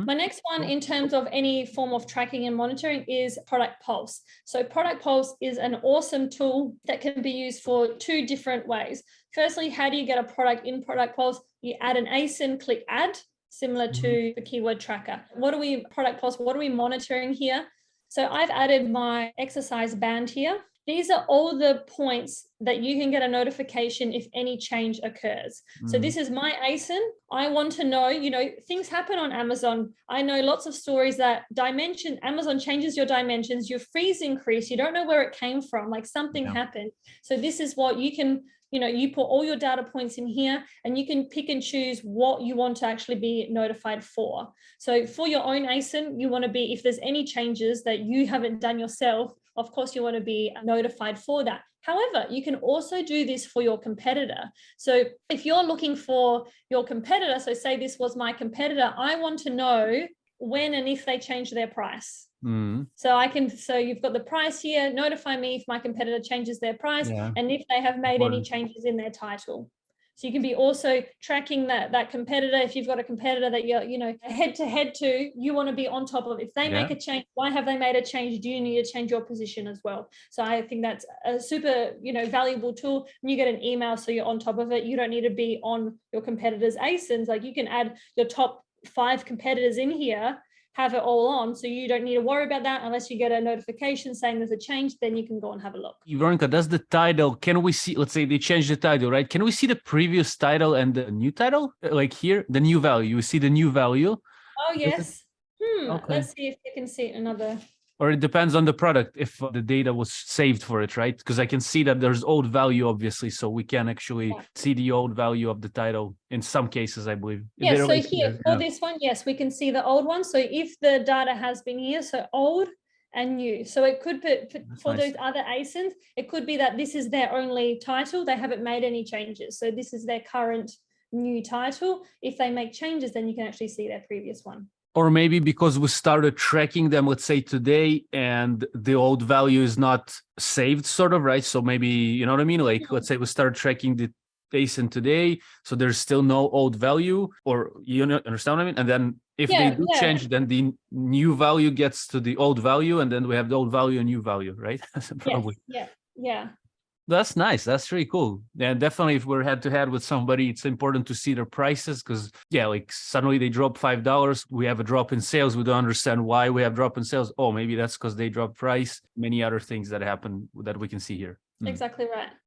My next one in terms of any form of tracking and monitoring is Product Pulse. So Product Pulse is an awesome tool that can be used for two different ways. Firstly, how do you get a product in Product Pulse? You add an ASIN, click add, similar to the keyword tracker. Product Pulse, what are we monitoring here? So I've added my exercise band here. These are all the points that you can get a notification if any change occurs. So this is my ASIN. I want to know, things happen on Amazon. I know lots of stories that Amazon changes your dimensions, your fees increase, you don't know where it came from, like something happened. So this is what you can, you put all your data points in here and you can pick and choose what you want to actually be notified for. So for your own ASIN, you want to be, if there's any changes that you haven't done yourself, of course, you want to be notified for that. However, you can also do this for your competitor. So if you're looking for your competitor, so say this was my competitor, I want to know when and if they change their price. So you've got the price here, notify me if my competitor changes their price and if they have made any changes in their title. So you can be also tracking that competitor. If you've got a competitor that you're, head to head to, you want to be on top of. If they make a change, why have they made a change? Do you need to change your position as well? So I think that's a super, valuable tool. And you get an email, so you're on top of it. You don't need to be on your competitors' ASINs. Like you can add your top 5 competitors in here, have it all on, so you don't need to worry about that unless you get a notification saying there's a change. Then you can go and have a look. Veronica, does the title, can we see, let's say they changed the title, right? Can we see the previous title and the new title? Like here, the new value, you see the new value? Oh, yes. Let's see if you can see another. Or it depends on the product, if the data was saved for it, right? Because I can see that there's old value, obviously, so we can actually see the old value of the title in some cases, I believe. Yeah, so here, for this one, yes, we can see the old one. So if the data has been here, so old and new. So it could be, for those other ASINs, it could be that this is their only title. They haven't made any changes. So this is their current new title. If they make changes, then you can actually see their previous one. Or maybe because we started tracking them, let's say today, and the old value is not saved, sort of, right? So maybe, you know what I mean? Like, let's say we start tracking the ASIN today, so there's still no old value, or you understand what I mean? And then if they do change, then the new value gets to the old value, and then we have the old value and new value, right? Probably. Yeah. That's nice. That's really cool. Yeah, definitely if we're head to head with somebody, it's important to see their prices because, like suddenly they drop $5. We have a drop in sales. We don't understand why we have drop in sales. Oh, maybe that's because they dropped price. Many other things that happen that we can see here. Exactly right.